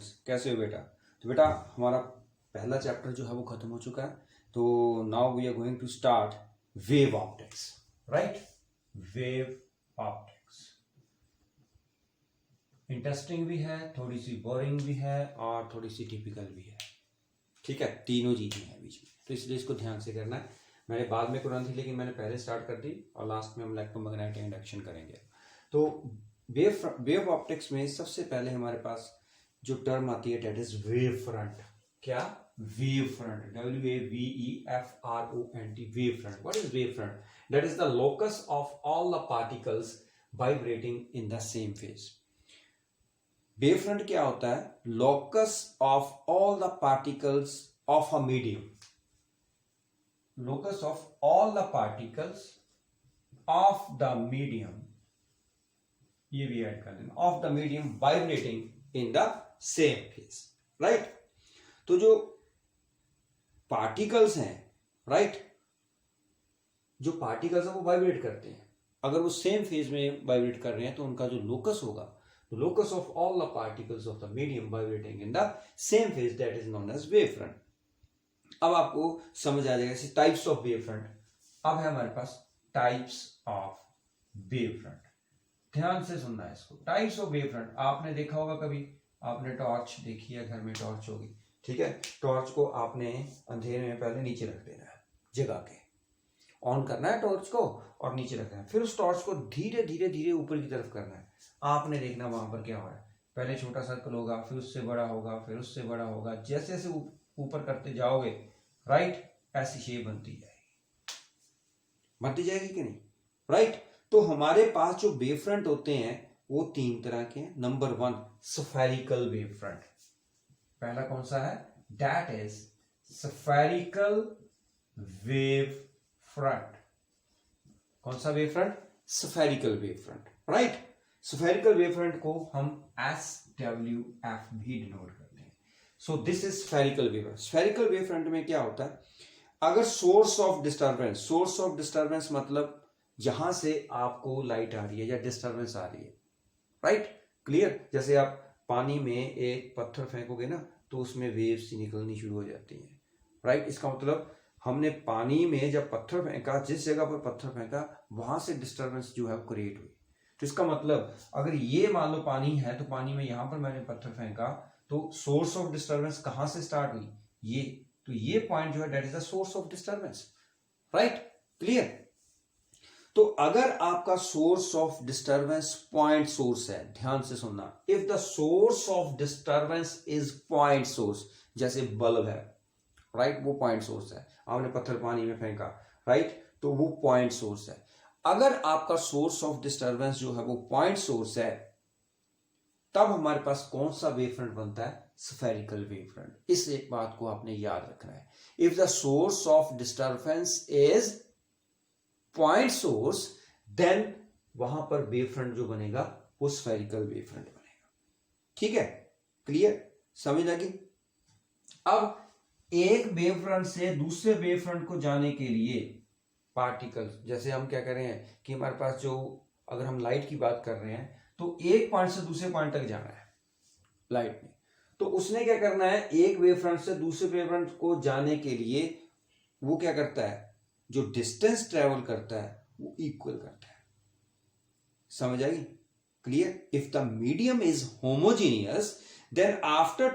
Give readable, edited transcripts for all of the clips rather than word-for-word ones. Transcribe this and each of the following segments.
Students, कैसे हो बेटा? तो बेटा हमारा पहला चैप्टर जो है वो खत्म हो चुका है। तो now we are going to start wave optics, right? Wave optics interesting भी है, थोड़ी सी बोरिंग भी है और थोड़ी सी टिपिकल भी है। ठीक है, तीनों चीजें हैं बीच में, तो इसलिए इसको ध्यान से करना है। मैंने बाद में करना थी लेकिन मैंने पहले स्टार्ट कर दी और लास्ट में हम इलेक्ट्रोमैग्नेटिक इंडक्शन करेंगे। तो वेव ऑप्टिक्स में सबसे पहले हमारे पास जो टर्म आती है डेट इज वेव फ्रंट। क्या? Wave front, WAVEFRONT, wave front. What is wave front? That is the locus of all the particles vibrating in the same phase. Wave front क्या होता है? Locus of all the particles of a medium, locus of all the particles of the medium, ये भी add कर देना, of the medium vibrating in the same phase, right? तो जो particles हैं, राइट, जो पार्टिकल्स हैं वो वाइब्रेट करते हैं। अगर वो सेम फेज में वाइब्रेट कर रहे हैं तो उनका जो लोकस होगा, locus of all the particles of the medium vibrating in the same phase, that is known as wave front. अब आपको समझ आ जाएगा टाइप्स ऑफ वेव फ्रंट। अब है हमारे पास टाइप्स ऑफ वेव फ्रंट। ध्यान से सुनना है इसको। टाइप्स ऑफ वेव फ्रंट आपने देखा होगा, कभी आपने टॉर्च देखी है, घर में टॉर्च होगी, ठीक है? टॉर्च को आपने अंधेरे में पहले नीचे रख देना है, जगा के ऑन करना है टॉर्च को और नीचे रखना है। फिर उस टॉर्च को धीरे धीरे धीरे ऊपर की तरफ करना है। आपने देखना वहां पर क्या हो रहा है। पहले छोटा सर्कल होगा, फिर उससे बड़ा होगा, फिर उससे बड़ा होगा। जैसे जैसे ऊपर करते जाओगे, राइट, ऐसी शेप बनती जाएगी कि नहीं, राइट? तो हमारे पास जो वेव फ्रंट होते हैं वो तीन तरह के हैं। Number 1, spherical wave front. पहला कौन सा है? That is spherical wave front. कौन सा wave front? Spherical wave front, right? Spherical wave front को हम SWF भी डिनोट करते हैं। So this is spherical wave front. Spherical wave front में क्या होता है? अगर सोर्स ऑफ डिस्टर्बेंस मतलब जहां से आपको लाइट आ रही है या डिस्टर्बेंस आ रही है, राइट, क्लियर? जैसे आप पानी में एक पत्थर फेंकोगे ना तो उसमें वेव्स निकलनी शुरू हो जाती हैं, राइट? इसका मतलब हमने पानी में जब पत्थर फेंका, जिस जगह पर पत्थर फेंका वहां से डिस्टर्बेंस जो है वो क्रिएट हुई। तो इसका मतलब अगर ये मान लो पानी है तो पानी में यहां पर मैंने पत्थर फेंका तो सोर्स ऑफ डिस्टर्बेंस कहां से स्टार्ट हुई? ये, तो ये पॉइंट जो है that is the source of disturbance, right, clear? तो अगर आपका source of disturbance point source है, ध्यान से सुनना, if the source of disturbance is point source, जैसे बल्ब है, राइट, वो पॉइंट सोर्स है। आपने पत्थर पानी में फेंका, राइट, तो वो पॉइंट सोर्स है। अगर आपका सोर्स ऑफ डिस्टरबेंस जो है वो पॉइंट सोर्स है, तब हमारे पास कौन सा वेव फ्रंट बनता है? Spherical wave front. इस एक बात को आपने याद रखना है। If the source of disturbance is point source, then वहां पर वेव फ्रंट जो बनेगा वो स्फेरिकल वेव फ्रंट बनेगा। ठीक है, क्लियर, समझ लगी? अब एक वेव फ्रंट से दूसरे वेव फ्रंट को जाने के लिए पार्टिकल्स, जैसे हम क्या कर रहे हैं कि हमारे पास जो, अगर हम लाइट की बात कर रहे हैं तो एक पॉइंट से दूसरे पॉइंट तक जाना है लाइट में, तो उसने क्या करना है? एक वेव फ्रंट से दूसरे वेव फ्रंट को जाने के लिए वो क्या करता है? जो डिस्टेंस ट्रेवल करता है वो इक्वल करता है। समझ आई? Clear? If the medium is homogeneous then after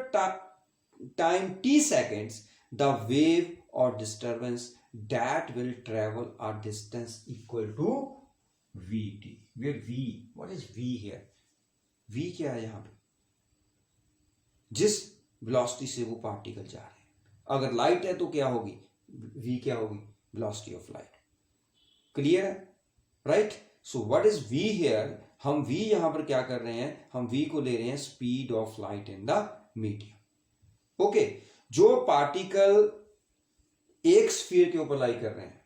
time t seconds the wave or disturbance that will travel a distance equal to vt, where v, what is v here? v क्या है यहां पे? जिस velocity से वो particle जा रहे हैं। अगर लाइट है तो क्या होगी? v क्या होगी? Velocity of light. क्लियर है, right? So what is v here? हम v यहां पर क्या कर रहे हैं? हम v को ले रहे हैं speed of light in the medium. Okay, जो पार्टिकल एक स्फीयर के ऊपर लाई कर रहे हैं,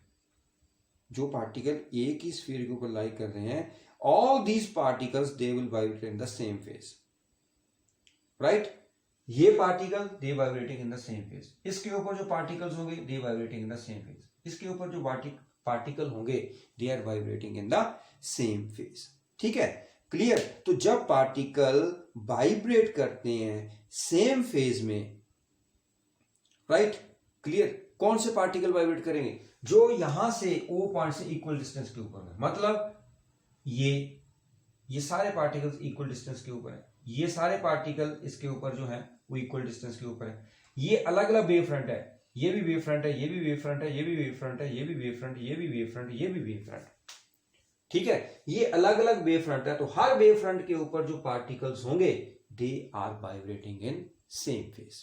जो पार्टिकल एक ही स्फीयर के ऊपर लाई कर रहे हैं, all these particles they will vibrate in the same phase, right? ये particle they vibrating in the same phase. इसके ऊपर जो पार्टिकल्स होंगे they vibrating in the same phase. इसके ऊपर जो पार्टिकल होंगे they are vibrating in the same phase. ठीक है, क्लियर। तो जब पार्टिकल वाइब्रेट करते हैं सेम फेज में, राइट, क्लियर, कौन से पार्टिकल वाइब्रेट करेंगे? जो यहां से ओ पॉइंट से इक्वल डिस्टेंस के ऊपर है, मतलब ये सारे पार्टिकल्स इक्वल डिस्टेंस के ऊपर है, ये सारे पार्टिकल इसके ऊपर जो है वो इक्वल डिस्टेंस के ऊपर है। ये अलग अलग वेव फ्रंट है, ये भी वेव फ्रंट है, ये भी वेव फ्रंट है, ये भी वेव फ्रंट है, ये भी वेव फ्रंट, ये भी वेव फ्रंट, ये भी वेव फ्रंट, ठीक है। ये अलग अलग वेव फ्रंट है, तो हर वेव फ्रंट के ऊपर जो पार्टिकल्स होंगे they are vibrating in same phase.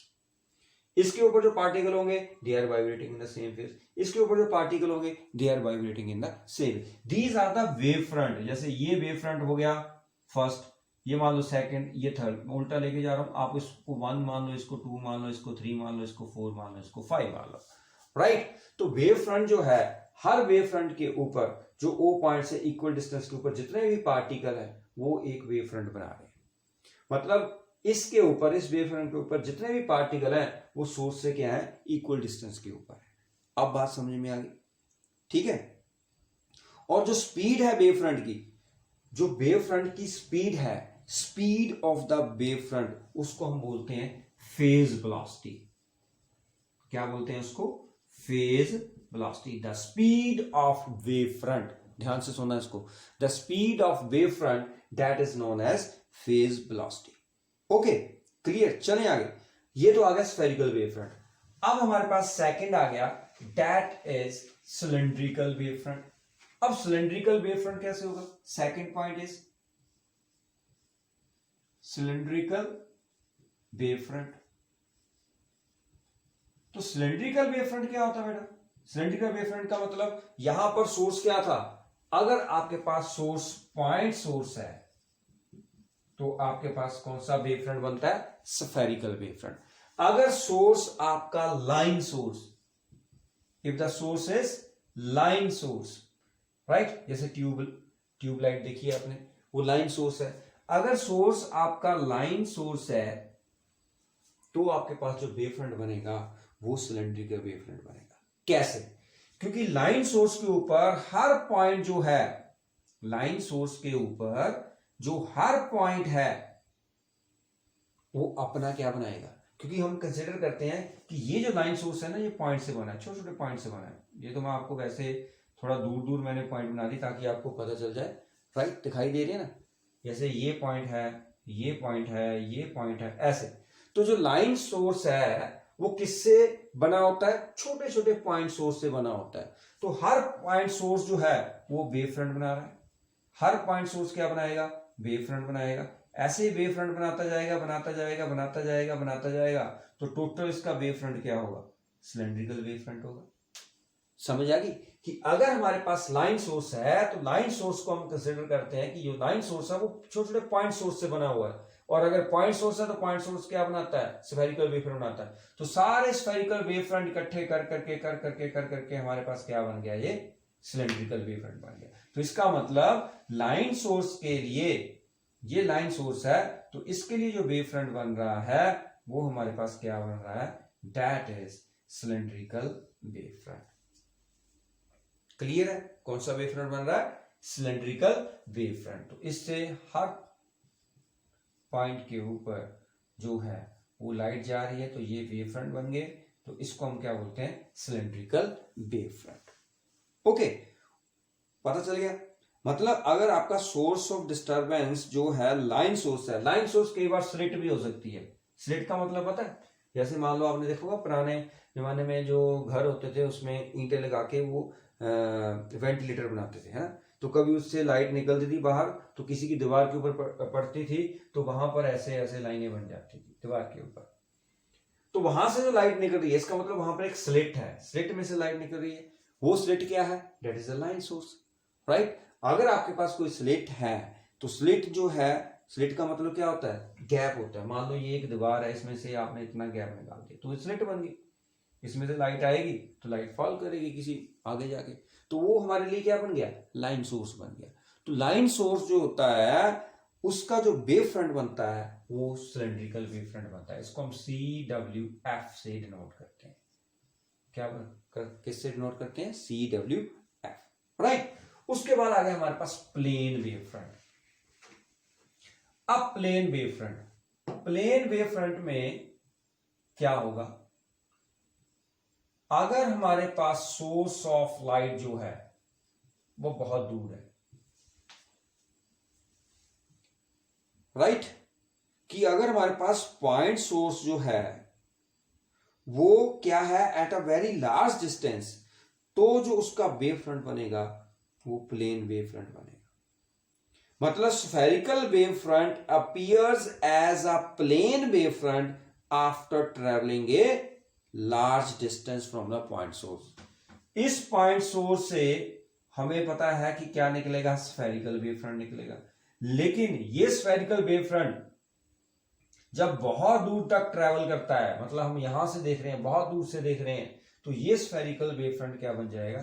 इसके ऊपर जो पार्टिकल होंगे they are vibrating in the same phase, इसके ऊपर जो पार्टिकल होंगे they are vibrating in the same. These are the wave front. जैसे ये वेव फ्रंट हो गया फर्स्ट, ये मान लो सेकंड, ये थर्ड, उल्टा लेके जा रहा हूं, आप इसको 1 मान लो, इसको 2 मान लो, इसको 3 मान लो, इसको 4 मान लो, इसको 5 मान लो, राइट। तो वेव फ्रंट जो है, हर वेव फ्रंट के ऊपर जो ओ पॉइंट से इक्वल डिस्टेंस के ऊपर जितने भी पार्टिकल है वो एक वेव फ्रंट बना रहे हैं। मतलब इसके ऊपर, इस वेव फ्रंट के ऊपर जितने भी पार्टिकल हैं वो सोर्स से क्या है, इक्वल डिस्टेंस के ऊपर है। अब बात समझ में आ गई, ठीक है। और जो स्पीड है वेव फ्रंट की, जो वेव फ्रंट की स्पीड है, speed of the wave front, उसको हम बोलते हैं फेज वेलोसिटी। क्या बोलते हैं उसको? Phase velocity. The speed of wave front, ध्यान से सुनना इसको, the speed of wave front that is known as phase velocity. Okay, clear. चलें आगे। ये तो आ गया स्फेरिकल वेव फ्रंट। अब हमारे पास सेकंड आ गया, that is cylindrical wave front. अब सिलेंड्रिकल वेव फ्रंट कैसे होगा? Second point is cylindrical wave front. तो सिलेंड्रिकल वेव फ्रंट क्या होता है बेटा? सिलेंड्रिकल वेव फ्रंट का मतलब यहां पर सोर्स क्या था? अगर आपके पास सोर्स पॉइंट सोर्स है तो आपके पास कौन सा वेव फ्रंट बनता है? Spherical wave front. अगर सोर्स आपका line source, if the source is line source, right, जैसे ट्यूबलाइट देखिए आपने, वो लाइन सोर्स है। अगर सोर्स आपका लाइन सोर्स है तो आपके पास जो वेव फ्रंट बनेगा वो सिलेंड्रिकल वेव फ्रंट बनेगा। कैसे? क्योंकि लाइन सोर्स के ऊपर हर पॉइंट जो है, लाइन सोर्स के ऊपर जो हर पॉइंट है वो अपना क्या बनाएगा? क्योंकि हम कंसिडर करते हैं कि ये जो लाइन सोर्स है ना, ये पॉइंट से बना है, छोटे छोटे पॉइंट से बना है। ये तो मैं आपको वैसे थोड़ा दूर दूर मैंने पॉइंट बना दी ताकि आपको पता चल जाए, राइट, दिखाई दे रही है ना, जैसे ये पॉइंट है, ये पॉइंट है, ये पॉइंट है, ऐसे। तो जो लाइन सोर्स है वो किससे बना होता है? छोटे छोटे पॉइंट सोर्स से बना होता है। तो हर पॉइंट सोर्स जो है वो वेव फ्रंट बना रहा है। हर पॉइंट सोर्स क्या बनाएगा? वेव फ्रंट बनाएगा। ऐसे ही वेव फ्रंट बनाता जाएगा, बनाता जाएगा, बनाता जाएगा, बनाता जाएगा, तो टोटल इसका वेव फ्रंट क्या होगा? सिलेंड्रिकल वेव फ्रंट होगा। समझ आ गई कि अगर हमारे पास लाइन सोर्स है तो लाइन सोर्स को हम कंसिडर करते हैं कि जो लाइन सोर्स है वो छोटे छोटे पॉइंट सोर्स से बना हुआ है, और अगर पॉइंट सोर्स है तो पॉइंट सोर्स क्या बनाता है? स्फेरिकल वेव फ्रंट बनाता है। तो सारे स्फेरिकल वेव फ्रंट इकट्ठे कर करके हमारे पास क्या बन गया? ये सिलेंड्रिकल वेव फ्रंट बन गया। तो इसका मतलब लाइन सोर्स के लिए, ये लाइन सोर्स है तो इसके लिए जो वेव फ्रंट बन रहा है वो हमारे पास क्या बन रहा है? That is cylindrical wave front. Clear है? कौन सा वेव फ्रंट बन रहा है? Cylindrical wave front. तो इससे हर पॉइंट के ऊपर जो है वो लाइट जा रही है, तो ये वेव फ्रंट बन गए। तो इसको हम क्या बोलते हैं? Cylindrical wave front. ओके, पता चल गया। मतलब अगर आपका सोर्स ऑफ डिस्टरबेंस जो है लाइन सोर्स है, लाइन सोर्स कई बार स्लिट भी हो सकती है। स्लिट का मतलब पता है? जैसे मान लो आपने देखा होगा पुराने जमाने में जो घर होते थे उसमें ईंटें लगा के वो वेंटिलेटर बनाते थे, है ना। तो कभी उससे लाइट निकलती थी बाहर तो किसी की दीवार के ऊपर पड़ती थी, तो वहां पर ऐसे ऐसे लाइनें बन जाती थी दीवार के ऊपर। तो वहां से जो लाइट निकल रही है इसका मतलब वहां पर एक स्लिट है, स्लिट में से लाइट निकल रही है। वो स्लिट क्या है? That is a line source, right. अगर आपके पास कोई स्लिट है तो स्लिट जो है, स्लिट का मतलब क्या होता है? गैप होता है। मान लो ये एक दीवार है, इसमें से आपने इतना गैप निकाल दिया तो स्लिट बन गई। इसमें से लाइट आएगी तो लाइट फॉल करेगी किसी आगे जाके, तो वो हमारे लिए क्या बन गया? लाइन सोर्स बन गया। तो लाइन सोर्स जो होता है उसका जो वेव फ्रंट बनता है वो सिलेंड्रिकल वेव फ्रंट बनता है। इसको हम CWF से डिनोट करते हैं। क्या किससे डिनोट करते हैं? CWF, right. उसके बाद आ गया हमारे पास plane wave front. A plane wave front, plane wave front में क्या होगा, अगर हमारे पास सोर्स ऑफ लाइट जो है वो बहुत दूर है, राइट, कि अगर हमारे पास पॉइंट सोर्स जो है वो क्या है eight a very large distance, तो जो उसका वेव फ्रंट बनेगा वो प्लेन वेव फ्रंट बनेगा। मतलब spherical wave front appears as a plane wave front after travelling a large distance from the point source. इस पॉइंट सोर्स से हमें पता है कि क्या निकलेगा, स्फेरिकल वेव फ्रंट निकलेगा। लेकिन ये स्फेरिकल वेव फ्रंट जब बहुत दूर तक ट्रेवल करता है, मतलब हम यहां से देख रहे हैं, बहुत दूर से देख रहे हैं, तो ये स्फेरिकल वेव फ्रंट क्या बन जाएगा,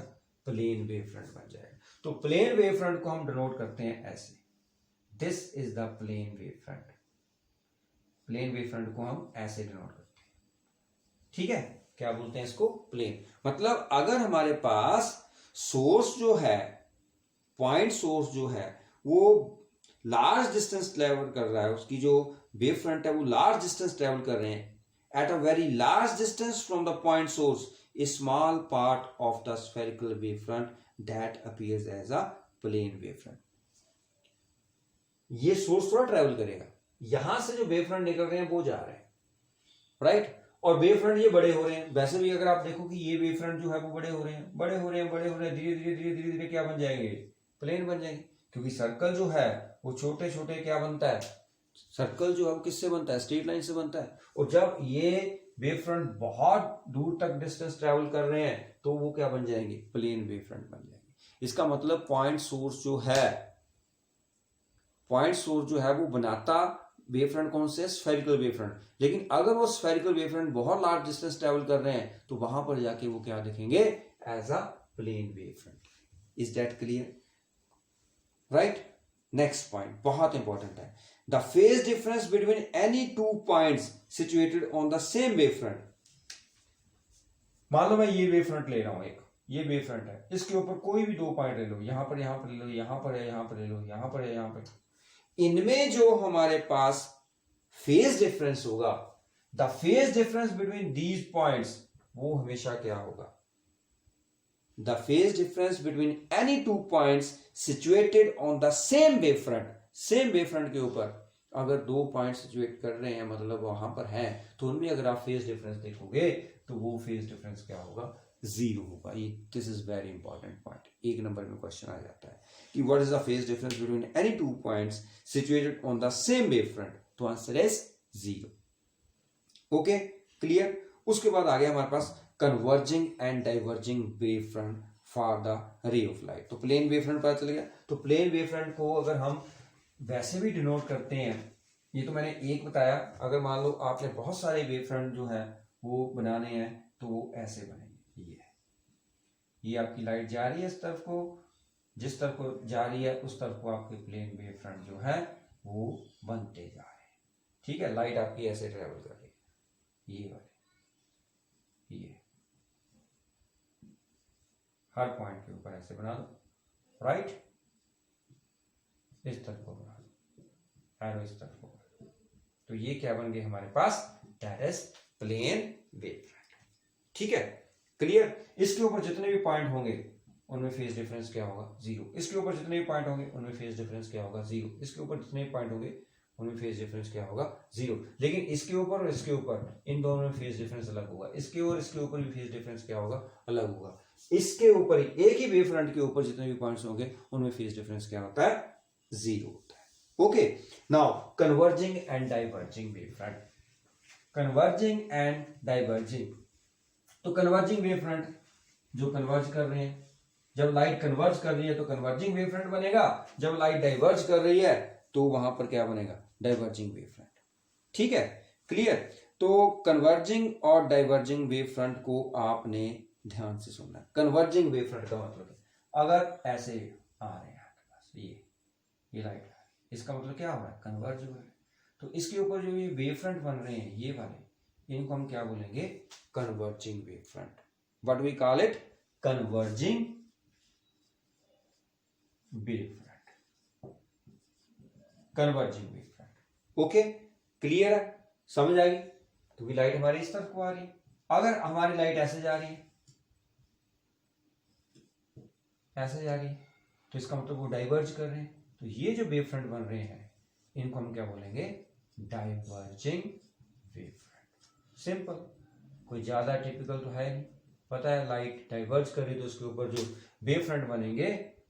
प्लेन वेव फ्रंट बन जाएगा। तो प्लेन वेव फ्रंट को हम डिनोट करते हैं ऐसे, this is the plane wave front. Plane wave front को हम ऐसे डिनोट करते हैं, ठीक है। क्या बोलते हैं इसको, प्लेन। मतलब अगर हमारे पास सोर्स जो है, पॉइंट सोर्स जो है वो लार्ज डिस्टेंस ट्रेवल कर रहा है, उसकी जो वेव फ्रंट है वो लार्ज डिस्टेंस ट्रेवल कर रहे हैं at a very large distance from the point source, a small part of the spherical wave front that appears as a plane wave front. ये सोर्स थोड़ा ट्रेवल करेगा, यहां से जो वेव फ्रंट निकल रहे हैं वो जा रहे हैं, राइट। और वेव फ्रंट ये बड़े हो रहे हैं, वैसे भी अगर आप देखो कि ये वेव फ्रंट जो है वो बड़े हो रहे हैं, बड़े हो रहे हैं, बड़े हो रहे हैं, धीरे धीरे धीरे धीरे धीरे क्या बन जाएंगे, प्लेन बन जाएंगे। क्योंकि सर्कल जो है वो छोटे छोटे क्या बनता है, सर्कल जो है वो किससे बनता है, स्ट्रेट लाइन से बनता है। और जब ये वेव फ्रंट बहुत दूर तक डिस्टेंस ट्रेवल कर रहे हैं तो वो क्या बन जाएंगे, प्लेन वेव फ्रंट बन जाएंगे। इसका मतलब पॉइंट सोर्स जो है, पॉइंट सोर्स जो है वो बनाता वेव फ्रंट कौन से, स्फेरिकल वेव फ्रंट। लेकिन अगर वो स्फेरिकल वेव फ्रंट बहुत लार्ज डिस्टेंस ट्रेवल कर रहे हैं तो वहां पर जाके वो क्या दिखेंगे, as a plane wave front. Is that clear, right. Next point बहुत इंपॉर्टेंट है, the phase difference between any two points situated on the same wave front. मान लो मैं ये वेव फ्रंट ले रहा हूं, एक ये वेव फ्रंट है, इसके ऊपर कोई भी दो पॉइंट ले लो, यहां पर ले लो, यहां पर है, यहां पर ले लो, यहां पर है, यहां पर। इनमें जो हमारे पास फेज डिफरेंस होगा, the phase difference between these points, वो हमेशा क्या होगा, the phase difference between any two points situated on the same wave front. Same wave front के ऊपर अगर दो पॉइंट सिचुएट कर रहे हैं, मतलब वहां पर हैं, तो उनमें अगर आप फेज डिफरेंस देखोगे तो वो फेज डिफरेंस क्या होगा, जीरो होगा। ये this is very important point, एक नंबर में क्वेश्चन आ जाता है कि what is the phase difference between any two points situated on the same wave front, तो answer is zero. Okay, clear. उसके बाद आ गया हमारे पास converging and diverging wave front for the ray of light. तो प्लेन वेव फ्रंट पता चल गया। तो प्लेन वेव फ्रंट को अगर हम वैसे भी डिनोट करते हैं, ये तो मैंने एक बताया, अगर मान लो आपने बहुत सारे वेव फ्रंट जो है वो बनाने हैं तो वो ऐसे बनेंगे। ये आपकी लाइट जा रही है इस तरफ को, जिस तरफ को जा रही है उस तरफ को आपके प्लेन वेव फ्रंट जो है वो बनते जा रहे हैं, ठीक है। लाइट आपकी ऐसे ट्रेवल कर रही है, ये वाले, ये हर पॉइंट के ऊपर ऐसे बना दो, राइट। इस तरफ को बना दो, एरो इस तरफ को बना दो, तो ये क्या बन गए हमारे पास, that is plane wave front, ठीक है, क्लियर। इसके ऊपर जितने भी पॉइंट होंगे उनमें फेज डिफरेंस क्या होगा, जीरो। इसके ऊपर जितने भी पॉइंट होंगे उनमें फेज डिफरेंस क्या होगा, जीरो। इसके ऊपर जितने भी पॉइंट होंगे उनमें फेज डिफरेंस क्या होगा, जीरो। लेकिन इसके ऊपर और इसके ऊपर, इन दोनों में फेज डिफरेंस अलग होगा। इसके और इसके ऊपर भी फेज डिफरेंस क्या होगा, अलग होगा। इसके ऊपर एक ही वेव फ्रंट के ऊपर जितने भी पॉइंट्स होंगे उनमें फेज डिफरेंस क्या होता है, जीरो होता है। Okay, now converging and diverging wave front. Converging and diverging, तो कन्वर्जिंग वेव फ्रंट जो कन्वर्ज कर रहे हैं, जब लाइट कन्वर्ज कर रही है तो कन्वर्जिंग वेव फ्रंट बनेगा, जब लाइट डाइवर्ज कर रही है तो वहां पर क्या बनेगा, डाइवर्जिंग वेव फ्रंट, ठीक है, क्लियर। तो कन्वर्जिंग और डाइवर्जिंग वेव फ्रंट को आपने ध्यान से सुनना है। कन्वर्जिंग वेव फ्रंट का मतलब है अगर ऐसे आ रहे हैं आपके पास ये लाइट, इसका मतलब क्या हो रहा है, कन्वर्ज हो रहा है। तो इसके ऊपर जो ये वेव फ्रंट बन रहे हैं ये वाले, इनको हम क्या बोलेंगे, converging wave front. What we call it, converging wave front, converging wave front. Okay, clear है, समझ आ गई। क्योंकि लाइट हमारी इस तरफ को आ रही है, अगर हमारी लाइट ऐसे जा रही है, ऐसे जा रही है, तो इसका मतलब वो डाइवर्ज कर रहे हैं। तो ये जो वेव फ्रंट बन रहे हैं इनको हम क्या बोलेंगे, डाइवर्जिंग वेव फ्रंट। सिंपल, कोई ज्यादा टिपिकल तो है नहीं, पता है लाइट डाइवर्ज कर रही है तो उसके ऊपर जो वेव फ्रंट बनेंगे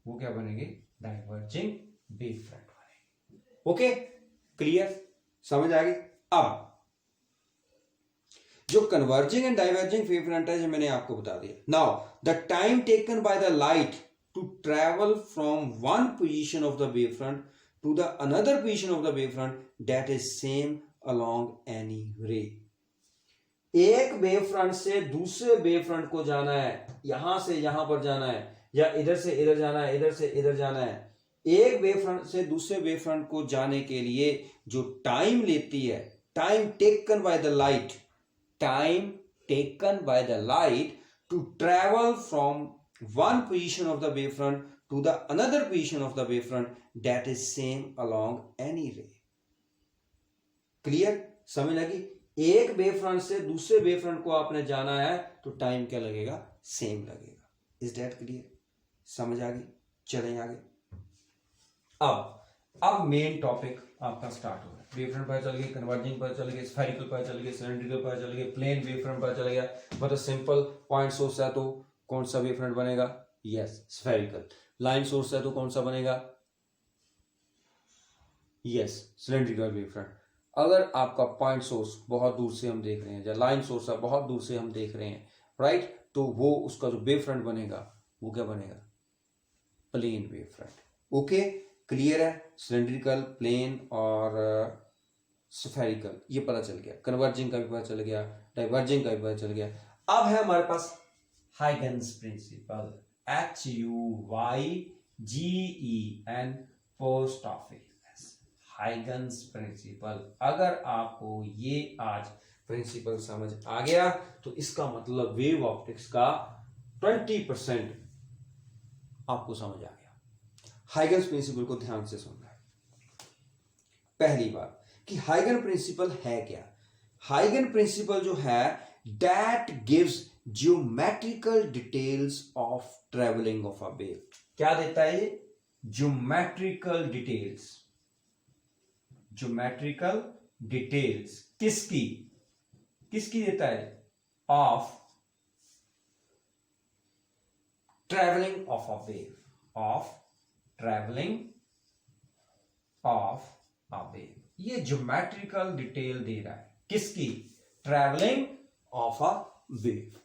वो क्या बनेंगे, डाइवर्जिंग वेव फ्रंट बनेंगे। ओके, क्लियर, समझ आ गई। अब जो converging and diverging wave front है जो मैंने आपको बता दिया। Now the time taken by the light to travel from one position of the wave front to the another position of the wave front that is same along any ray. एक wave front से दूसरे wave front को जाना है, यहां से यहां पर जाना है, या इधर से इधर जाना है, इधर से इधर जाना है। एक वेव फ्रंट से दूसरे वेव फ्रंट को जाने के लिए जो टाइम लेती है, time taken by the light, time taken by the light to travel from one position of the wavefront to the another position of the wavefront that is same along any ray. Clear, समझ लगी। एक wavefront से दूसरे wavefront को आपने जाना है तो टाइम क्या लगेगा, सेम लगेगा। इज दैट क्लियर, समझ आ गई। चलें आगे। अब मेन टॉपिक आपका स्टार्ट हो रहा है। वेवफ्रंट पता चल गई, कन्वर्जिंग पता चल गई, स्फेरिकल पता चल गई, सिलेंड्रिकल पता चल गई, प्लेन वेवफ्रंट पता चल गया। मतलब सिंपल पॉइंट सोर्स है तो कौन सा वेवफ्रंट बनेगा, यस स्फेरिकल। लाइन सोर्स है तो कौन सा बनेगा, यस सिलेंड्रिकल वेवफ्रंट। अगर आपका पॉइंट सोर्स बहुत दूर से हम देख रहे हैं, या लाइन सोर्स है बहुत दूर से हम देख रहे हैं, राइट, तो वो उसका जो वेवफ्रंट बनेगा वो क्या बनेगा, प्लेन वेवफ्रंट। ओके, क्लियर है। सिलेंड्रिकल, प्लेन और स्फेरिकल ये पता चल गया। कन्वर्जिंग का भी पता चल गया, डाइवर्जिंग का भी पता चल गया। अब है हमारे पास Huygens principle, HUYGEN post office. Huygens principle, अगर आपको ये आज प्रिंसिपल समझ आ गया तो इसका मतलब वेव ऑप्टिक्स का 20% आपको समझ आ गया। हाइगन्स प्रिंसिपल को ध्यान से सुनना है। पहली बात कि हाइगन प्रिंसिपल है क्या। हाइगन प्रिंसिपल जो है that gives geometrical details of travelling of a wave. क्या देता है ये, ज्योमेट्रिकल डिटेल्स। ज्योमेट्रिकल डिटेल्स किसकी, किसकी देता है, of travelling of a wave, of travelling of a wave. ये ज्योमेट्रिकल डिटेल दे रहा है किसकी, travelling of a wave.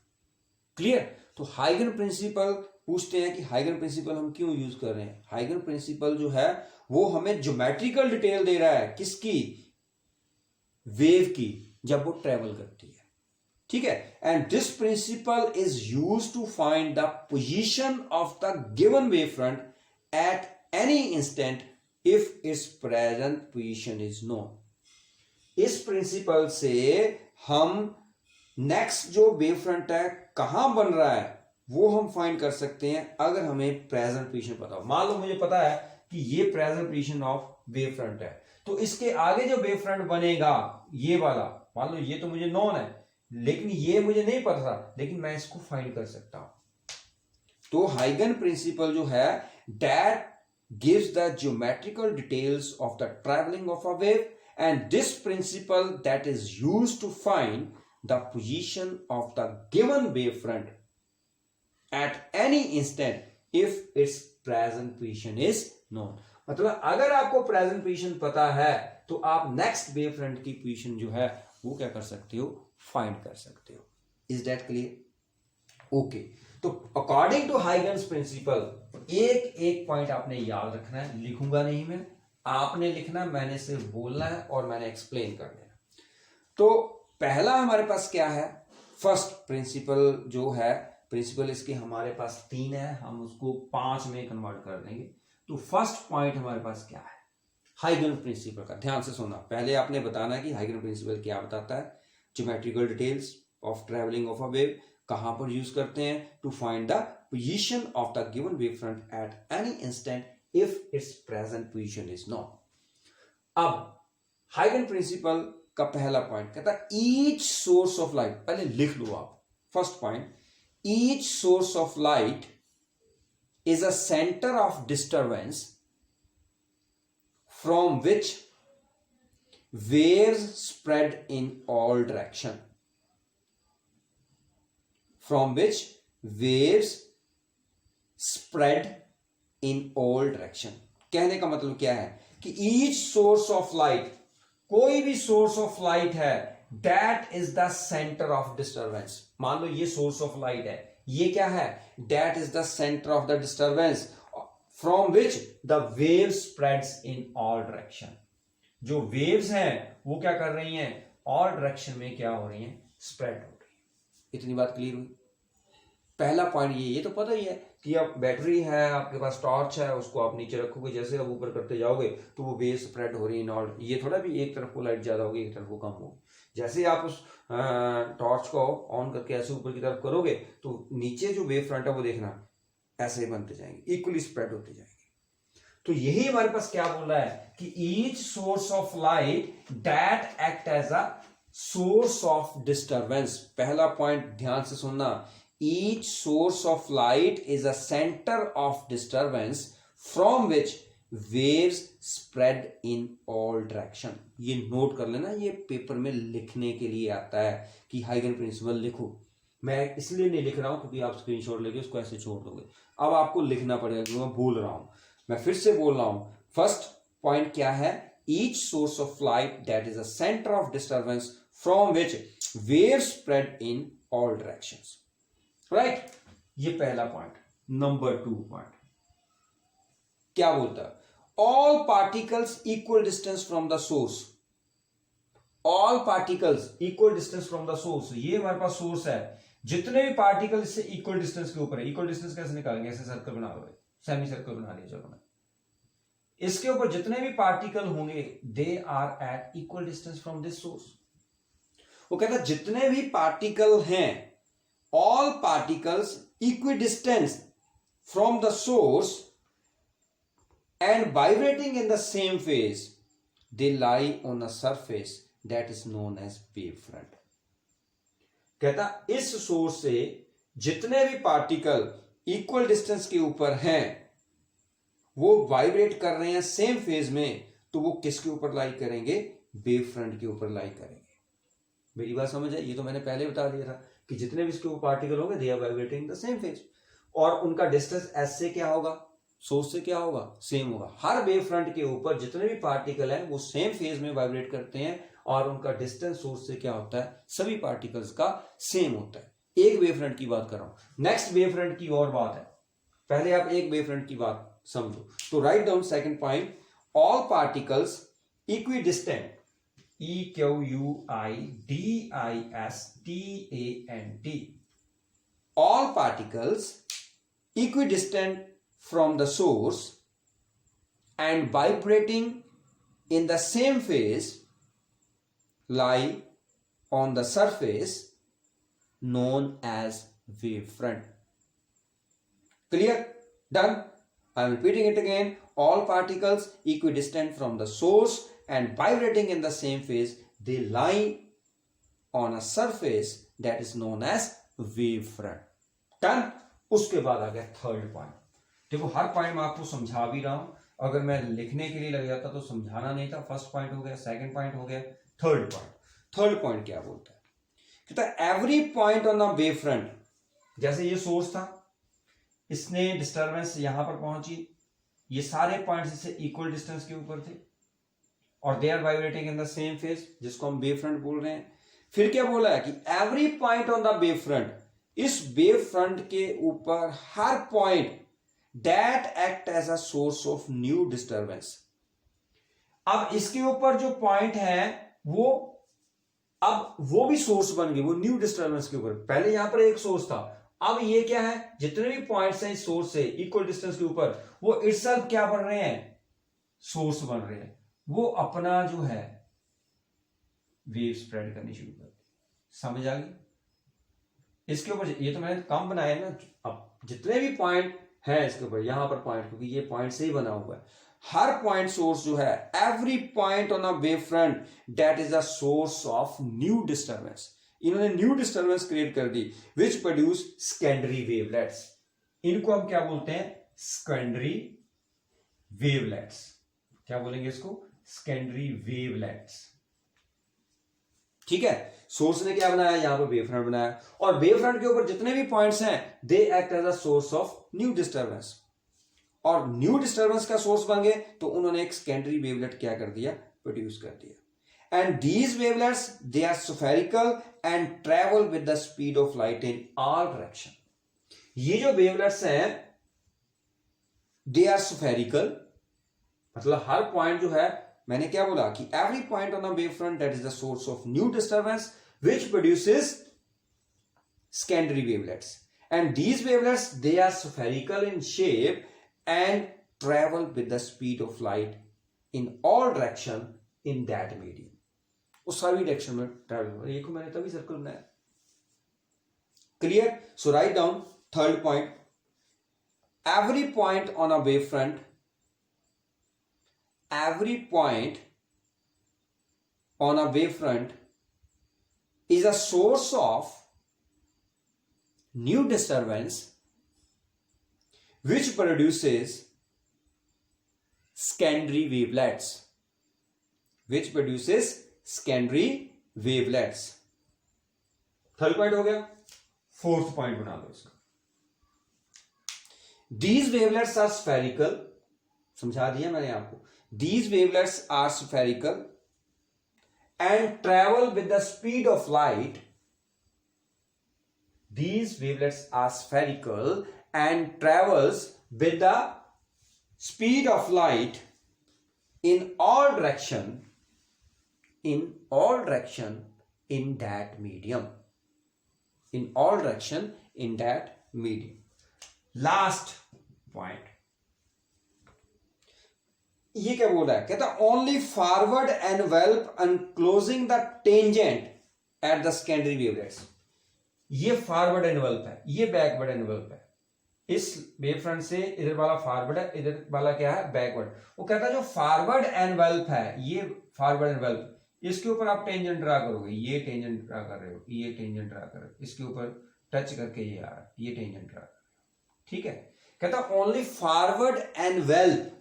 Clear. तो हाइगन प्रिंसिपल पूछते हैं कि हाइगन प्रिंसिपल हम क्यों यूज कर रहे हैं। हाइगन प्रिंसिपल जो है वो हमें ज्योमेट्रिकल डिटेल दे रहा है किसकी, वेव की, जब वो ट्रेवल करती है। ठीक है। And this principle is use to find the position of the given wave front at any instant if its present position is known. इस प्रिंसिपल से हम नेक्स्ट जो वेव फ्रंट है कहां बन रहा है वो हम फाइंड कर सकते हैं अगर हमें प्रेजेंट पोजीशन पता हो। मान लो मुझे पता है कि ये present position of wave front है, तो इसके आगे जो वेव फ्रंट बनेगा ये वाला, मान लो ये तो मुझे नॉन है लेकिन ये मुझे नहीं पता था, लेकिन मैं इसको फाइंड कर सकता हूं। तो हाइगन प्रिंसिपल जो है that gives the geometrical details of the travelling of a wave, and this principle that is used to find the position of the given wavefront at any instant if its present position is known। मतलब अगर आपको present position पता है तो आप next wavefront की position जो है वो क्या कर सकते हो, find कर सकते हो। Is that clear? Okay, तो according to Huygens principle एक एक पॉइंट आपने याद रखना है, लिखूंगा नहीं मैं, आपने लिखना, मैंने सिर्फ बोलना है और मैंने एक्सप्लेन कर देना। तो पहला हमारे पास क्या है, फर्स्ट प्रिंसिपल जो है, प्रिंसिपल इसके हमारे पास 3 है, हम उसको 5 में कन्वर्ट कर देंगे। तो फर्स्ट पॉइंट हमारे पास क्या है, हाइगन प्रिंसिपल का। ध्यान से सुनना, पहले आपने बताना है कि हाइगन प्रिंसिपल क्या बताता है। Geometrical details of travelling of a wave कहां पर यूज करते हैं, to find the position of the given wave front at any instant if its present position is known. अब हाइगन प्रिंसिपल का पहला पॉइंट कहता है ईच सोर्स ऑफ लाइट, पहले लिख लो आप first point, each source of light is a centre of disturbance from which waves spread in all direction, from which waves spread in all direction। कहने का मतलब क्या है कि each source of light, कोई भी source of light है, that is the center of disturbance। मान लो ये source of light है, ये क्या है, that is the center of the disturbance from which the wave spreads in all direction। जो वेव्स हैं वो क्या कर रही हैं, ऑल डायरेक्शन में क्या हो रही हैं, स्प्रेड हो रही है। इतनी बात क्लियर हुई। पहला पॉइंट ये तो पता ही है कि अब बैटरी है, आपके पास टॉर्च है, उसको आप नीचे रखोगे, जैसे आप ऊपर करते जाओगे तो वो वेव स्प्रेड हो रही है ऑल। ये थोड़ा भी एक तरफ को लाइट ज्यादा होगी, एक तरफ को कम होगी। जैसे आप उस टॉर्च को ऑन करके ऐसे ऊपर की तरफ करोगे तो नीचे जो वेव फ्रंट है वो देखना ऐसे ही बनते जाएंगे, इक्वली स्प्रेड होते जाएंगे। तो यही हमारे पास क्या बोल रहा है कि each source of light that act as a source of disturbance. पहला पॉइंट ध्यान से सुनना, each source of light is a centre of disturbance from which waves spread in all direction. ये नोट कर लेना, ये पेपर में लिखने के लिए आता है कि हाइगन प्रिंसिपल लिखो। मैं इसलिए नहीं लिख रहा हूं क्योंकि आप स्क्रीनशॉट लेके उसको ऐसे छोड़ दोगे, अब आपको लिखना पड़ेगा क्योंकि मैं बोल रहा हूं। मैं फिर से बोल रहा हूं, फर्स्ट पॉइंट क्या है, each source of light that is a centre of disturbance from which wave spread in all directions. Right, ये पहला पॉइंट। नंबर 2 पॉइंट क्या बोलता है, all particles equal distance from the source. All particles equal distance from the source, ये हमारे पास source है, जितने भी पार्टिकल इससे इक्वल डिस्टेंस के ऊपर है। इक्वल डिस्टेंस कैसे निकालेंगे, ऐसे सर्कल बना लो, सेमी सर्कल बना लिया, चलो मैं इसके ऊपर जितने भी पार्टिकल होंगे they are at equal distance from this source. वो कहता है जितने भी पार्टिकल हैं, all particles equal distance from the source and vibrating in the same phase, they lie on a surface that is known as wave front. कहता इस source से जितने भी पार्टिकल इक्वल डिस्टेंस के ऊपर हैं, वो वाइब्रेट कर रहे हैं सेम फेज में, तो वो किसके ऊपर लाई करेंगे, वेव फ्रंट के ऊपर लाई करेंगे। मेरी बात समझ है, ये तो मैंने पहले बता दिया था कि जितने भी इसके ऊपर पार्टिकल होंगे they are vibrating the same phase, और उनका डिस्टेंस एस से क्या होगा, सोर्स से क्या होगा, सेम होगा। हर वेव फ्रंट के ऊपर जितने भी पार्टिकल हैं वो सेम फेज में वाइब्रेट करते हैं, और उनका डिस्टेंस सोर्स से क्या होता है, सभी पार्टिकल्स का सेम होता है। एक वेव फ्रंट की बात कर रहा हूं, नेक्स्ट वेव फ्रंट की और बात है, पहले आप एक वेव फ्रंट की बात समझो। तो write down second point, all particles equi distant, EQUIDISTANT, all particles equidistant from the source and vibrating in the same phase lie on the surface known as wavefront। Clear? Done? I am repeating it again. All particles equidistant from the source and vibrating in the same phase, they lie on a surface that is known as wavefront। Done? उसके बाद आ गया third point. देखो हर point मैं आपको समझा भी रहा हूं, अगर मैं लिखने के लिए लग जाता तो समझाना नहीं था। फर्स्ट पॉइंट हो गया, सेकंड पॉइंट हो गया, थर्ड पॉइंट। थर्ड पॉइंट क्या बोलता है, कहता है every point on the wave front, जैसे ये सोर्स था, इसने डिस्टर्बेंस यहां पर पहुंची, ये सारे पॉइंट्स इससे इक्वल डिस्टेंस के ऊपर थे, और they are vibrating in the same phase, जिसको हम वेव फ्रंट बोल रहे हैं। फिर क्या बोला है कि every point on the wave front, इस वेव फ्रंट के ऊपर हर point that act as a source of new disturbance. अब इसके ऊपर जो पॉइंट है वो अब वो भी सोर्स बन गए, वो न्यू डिस्टर्बेंस के ऊपर। पहले यहां पर एक सोर्स था, अब ये क्या है, जितने भी पॉइंट्स हैं इस सोर्स से इक्वल डिस्टेंस के ऊपर, वो इटसेल्फ क्या बन रहे हैं, सोर्स बन रहे हैं। वो अपना जो है वेव स्प्रेड करनी शुरू कर दी। समझ आ गई? इसके ऊपर ये तो मैंने कम बनाया ना, अब जितने भी पॉइंट है इसके ऊपर, यहां पर पॉइंट, क्योंकि ये पॉइंट से ही बना हुआ है, हर पॉइंट सोर्स जो है, every point on a wave front that is a source of new disturbance, इन्होंने न्यू डिस्टर्बेंस क्रिएट कर दी, विच प्रोड्यूस सेकेंडरी वेवलेट्स। इनको हम क्या बोलते हैं? Secondary wavelets. क्या बोलेंगे इसको? Secondary wavelets. ठीक है, सोर्स ने क्या बनाया? यहां पर वेव फ्रंट बनाया, और वेव फ्रंट के ऊपर जितने भी पॉइंट्स हैं they act as a source of new disturbance, और न्यू डिस्टर्बेंस का सोर्स बन गए तो उन्होंने एक सेकेंडरी वेवलेट क्या कर दिया? प्रोड्यूस कर दिया। And these wavelets they are spherical and travel with the speed of light in all direction. ये जो वेवलेट्स हैं दे आर स्फेरिकल, मतलब हर पॉइंट जो है, मैंने क्या बोला कि every point on a wave front that is the source of new disturbance which produces secondary wavelets, and these wavelets they are spherical in shape and travel with the speed of light in all direction in that medium। उस सारी direction में travel. ये को मैंने तभी circle बनाया। Clear? So write down third point, every point on a wavefront, every point on a wavefront is a source of new disturbance which produces secondary wavelets, which produces secondary wavelets। Third point हो गया। Fourth point बना दो इसका। These wavelets are spherical, समझा दिया मैंने आपको। These wavelets are spherical and travel with the speed of light। These wavelets are spherical and travels with the speed of light in all direction in that medium, in all direction in that medium। Last point, ये क्या बोल रहा है? कहता only forward envelope enclosing the tangent at the secondary wavelets. ये forward envelope है, ये backward envelop है। इस वेव फ्रंट से इधर वाला फॉरवर्ड है, इधर वाला क्या है? बैकवर्ड। वो कहता है जो फॉरवर्ड एनवेल्प है, ये फॉरवर्ड एनवेल्प, इसके ऊपर आप टेंजेंट ड्रा करोगे, ये टेंजेंट ड्रा कर रहे हो, ये टेंजेंट ड्रा कर रहे हो, इसके ऊपर टच करके ये आ रहा है, ये टेंजेंट ड्रा कर रहे हो। ठीक है, कहता only forward envelope,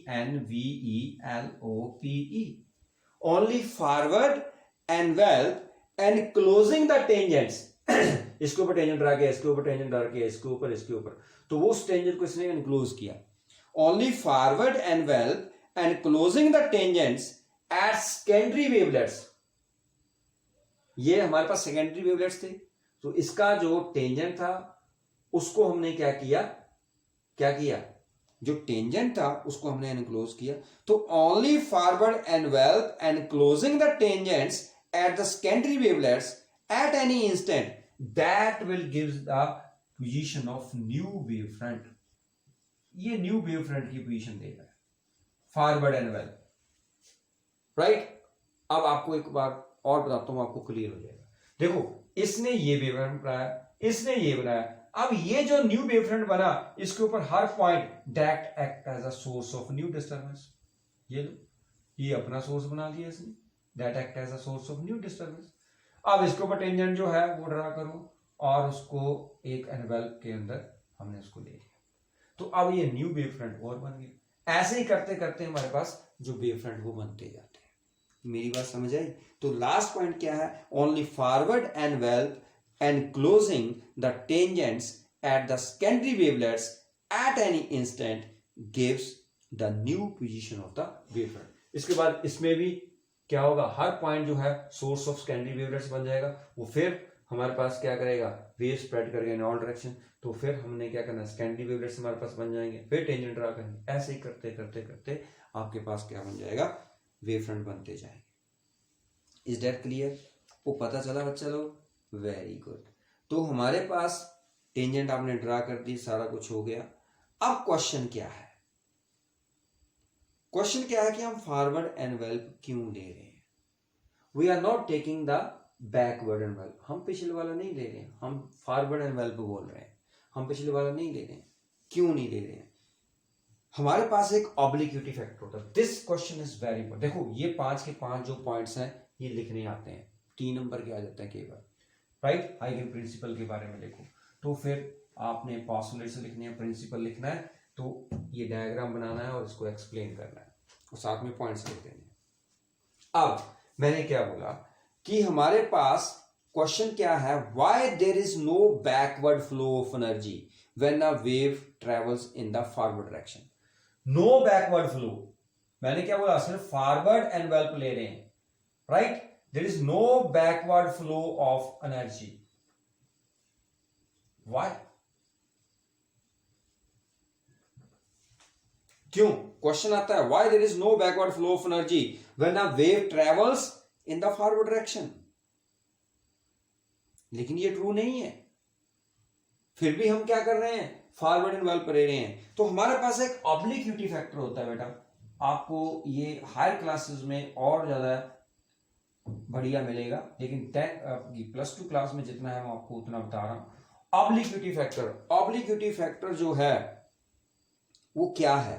ENVELOPE, only forward envelope and closing the tangents. इसके ऊपर टेंजेंट ड्रा किया, इसके ऊपर टेंजेंट ड्रा किया, इसके ऊपर, तो वो उस टेंजेंट को इसने एनक्लोज किया। Only forward envelope and closing the tangents at secondary wavelets. ये हमारे पास सेकेंडरी वेवलेट्स थे, तो इसका जो टेंजेंट था उसको हमने क्या किया? जो टेंजेंट था उसको हमने एनक्लोज किया। तो only forward envelope and closing the tangents at the secondary wavelets at any instant that will give the position of new wave front। ये न्यू वेव फ्रंट की पोजीशन देगा फॉरवर्ड एनवेल्प, राइट। अब आपको एक बार और बताता हूं, आपको क्लियर हो जाएगा। देखो, इसने ये वेव फ्रंट बनाया, इसने ये बनाया, अब ये जो न्यू वेव फ्रंट बना, इसके ऊपर हर point that act as a source of new disturbance. ये लो, ये अपना सोर्स बना लिया इसने, that act as a source of new disturbance. अब इसके ऊपर टेंजेंट जो है वो ड्रा करो, और उसको एक एनवेल्प के अंदर हमने उसको ले लिया, तो अब ये न्यू वेव फ्रंट और बन गया। ऐसे ही करते करते हमारे पास जो वेव फ्रंट वो बनते जाते हैं। मेरी बात समझ आई? तो लास्ट पॉइंट क्या है? Only forward envelope and closing the tangents at the secondary wavelets at any instant gives the new position of the wave front. इसके बाद इसमें भी क्या होगा? हर पॉइंट जो है सोर्स ऑफ सेकेंडरी वेवलेट्स बन जाएगा। वो फिर हमारे पास क्या करेगा? वेव स्प्रेड करेगा इन ऑल डायरेक्शन। तो फिर हमने क्या करना? सेकेंडरी वेवलेट्स हमारे पास बन जाएंगे, फिर टेंजेंट ड्रा करेंगे। ऐसे ही करते करते करते आपके पास क्या बन जाएगा? वेव फ्रंट बनते जाएंगे। Is that clear? वो पता चला बच्चा लोग? Very good. तो हमारे पास टेंजेंट आपने ड्रा कर दी, सारा कुछ हो गया। अब क्वेश्चन क्या है? क्वेश्चन क्या है कि हम फॉरवर्ड एनवेल्प क्यों ले रहे हैं? We are not taking the backward envelope. हम पिछले वाला नहीं ले रहे हैं, हम फॉरवर्ड एनवेल्प बोल रहे हैं। हम पिछले वाला नहीं ले रहे हैं। क्यों नहीं ले रहे हैं? हमारे पास एक ऑब्लिक्विटी फैक्टर होता है। This question is very important. देखो ये 5 के 5 जो पॉइंट्स हैं ये लिखने आते हैं, 3 नंबर के आ जाते हैं केवल, राइट। हाइगन प्रिंसिपल के बारे में लिखो तो फिर आपने पॉस्टुलेट से लिखने हैं, प्रिंसिपल लिखना है, तो ये डायग्राम बनाना है और इसको एक्सप्लेन करना है और साथ में पॉइंट्स लिख देने हैं। अब मैंने क्या बोला कि हमारे पास क्वेश्चन क्या है, why there is no backward flow of energy when a wave travels in the forward direction. No backward flow, मैंने क्या बोला, सिर्फ फॉरवर्ड एनवेलप ले रहे हैं, right. There is no backward flow of energy, why, क्यों? क्वेश्चन आता है why there is no backward flow of energy when a wave travels in the forward direction. लेकिन ये ट्रू नहीं है, फिर भी हम क्या कर रहे हैं, फॉरवर्ड एनवेलप ले रहे हैं। तो हमारे पास एक ऑब्लिक्विटी फैक्टर होता है बेटा, आपको ये हायर क्लासेस में और ज्यादा बढ़िया मिलेगा, लेकिन +2 क्लास में जितना है मैं आपको उतना बता रहा हूं। ऑब्लिक्विटी फैक्टर, ऑब्लिक्विटी फैक्टर जो है वो क्या है,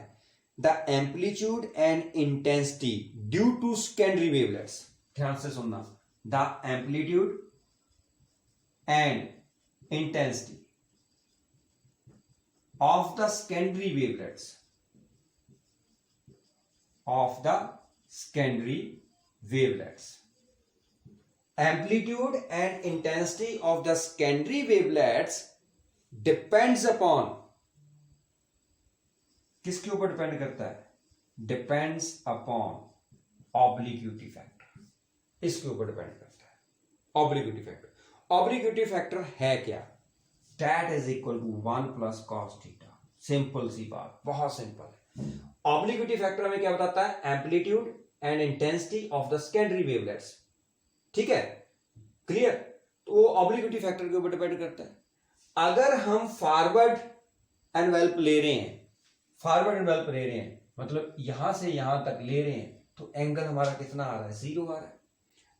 the amplitude and intensity due to secondary wavelets. ध्यान से सुनना, the amplitude and intensity of the secondary wavelets, of the secondary wavelets. Amplitude and intensity of the secondary wavelets depends upon, किसके ऊपर डिपेंड करता है, depends upon obliquity factor, इसके ऊपर depend करता है obliquity factor। obliquity factor है क्या, that is equal to 1 plus cos theta। Simple सी बात, बहुत सिंपल है। ऑब्लिक्विटी फैक्टर हमें क्या बताता है, amplitude and intensity of the secondary wavelets, ठीक है, क्लियर। तो वो ऑब्लिक्विटी फैक्टर के ऊपर डिपेंड करता है। अगर हम फॉरवर्ड एनवेलप ले रहे हैं, फॉरवर्ड एनवेलप ले रहे हैं मतलब यहां से यहां तक ले रहे हैं, तो एंगल हमारा कितना आ रहा है, 0 आ रहा है।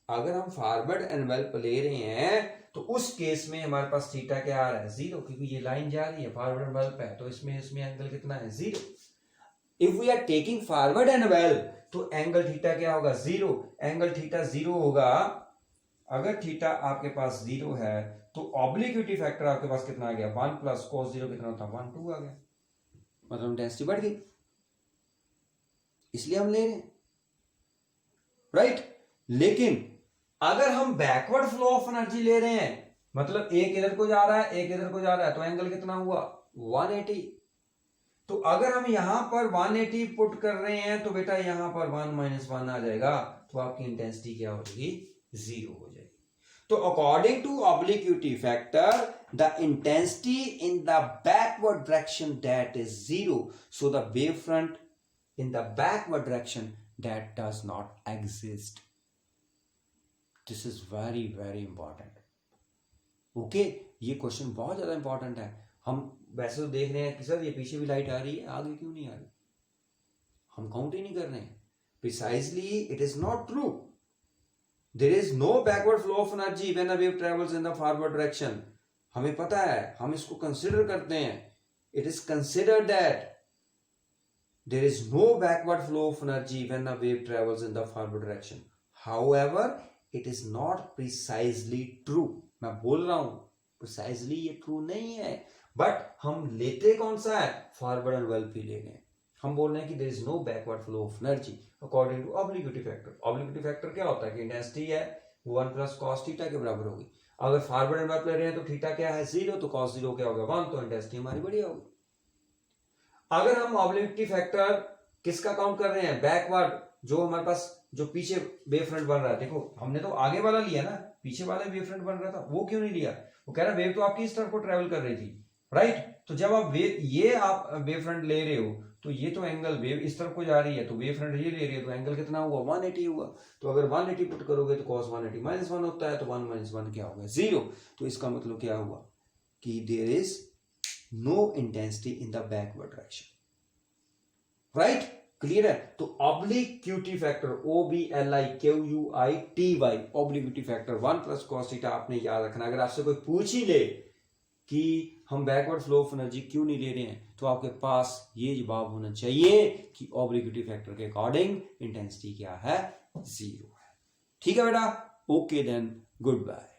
अगर हम फॉरवर्ड एनवेलप ले रहे हैं तो उस केस में हमारे पास थीटा क्या आ रहा है, 0, क्योंकि ये लाइन जा रही है, फॉरवर्ड एनवेलप है, तो इसमें एंगल कितना है, 0। If we are taking forward envelope तो एंगल थीटा क्या होगा, 0। एंगल थीटा 0 होगा। अगर थीटा आपके पास 0 है तो ऑब्लिक्विटी फैक्टर आपके पास कितना आ गया, 1 प्लस cos 0 कितना होता है, 1 2 आ गया, मतलब इंटेंसिटी बढ़ गई, इसलिए हम ले रहे हैं, राइट। लेकिन अगर हम बैकवर्ड फ्लो ऑफ एनर्जी ले रहे हैं, मतलब एक इधर को जा रहा है एक इधर को जा रहा है, तो एंगल कितना हुआ, 180। तो अगर हम यहां पर 180 पुट कर रहे हैं तो बेटा यहां पर 1 - 1 आ जाएगा, तो आपकी इंटेंसिटी क्या हो जाएगी, 0 हो जाएगी। तो according to obliquity factor the intensity in the backward direction that is 0, so the wave front in the backward direction that does not exist. This is very very important, okay. ये question बहुत ज्यादा important है। हम वैसे तो देख रहे हैं कि सर ये पीछे भी लाइट आ रही है, आगे क्यों नहीं आ रही, हम काउंट ही नहीं कर रहे हैं। Precisely it is not true, there is no backward flow of energy when a wave travels in the forward direction. हमें पता है, हम इसको कंसिडर करते हैं, it is considered that there is no backward flow of energy when a wave travels in the forward direction. However it is not precisely true. मैं बोल रहा हूं प्रिसाइजली ये ट्रू नहीं है, बट हम लेते कौन सा है, फॉरवर्ड एनवेलप ही ले रहे हैं। हम बोल रहे हैं कि there is no backward flow of energy according to obliquity factor. Obliquity factor क्या होता है कि इंटेंसिटी है 1 प्लस cos थीटा के बराबर होगी। अगर फॉरवर्ड एनवेलप ले रहे हैं तो थीटा क्या है, 0, तो cos 0 क्या होगा, 1, तो इंटेंसिटी हमारी बढ़िया होगी। अगर हम ऑब्लिक्विटी फैक्टर किसका काउंट कर रहे हैं, बैकवर्ड, जो हमारे पास जो पीछे वेव फ्रंट बन रहा है, देखो हमने तो आगे वाला लिया ना, पीछे वाला वेव फ्रंट बन रहा था, वो क्यों नहीं लिया, वो कह रहा वेव तो आपकी इस तरफ को ट्रेवल कर रही थी, राइट। तो जब आप आप वेव फ्रंट ले रहे हो तो ये तो एंगल वेव इस तरफ को जा रही है, तो वेव फ्रंट ये ले रही है, तो एंगल कितना हुआ, 180 हुआ। तो अगर 180 पुट करोगे तो cos 180 -1 होता है, तो 1 - 1 क्या होगा, 0। तो इसका मतलब क्या हुआ कि there is no intensity in the backward direction, right, clear है। तो obliquity factor OBLIQUITY obliquity factor 1 plus cos theta आपने याद रखना। अगर आपसे कोई पूछ ही ले कि हम बैकवर्ड फ्लो ऑफ एनर्जी क्यों नहीं ले रहे हैं, तो आपके पास ये जवाब होना चाहिए कि ऑब्लिक्विटी फैक्टर के अकॉर्डिंग इंटेंसिटी क्या है, 0 है। ठीक है बेटा, ओके देन, गुड बाय।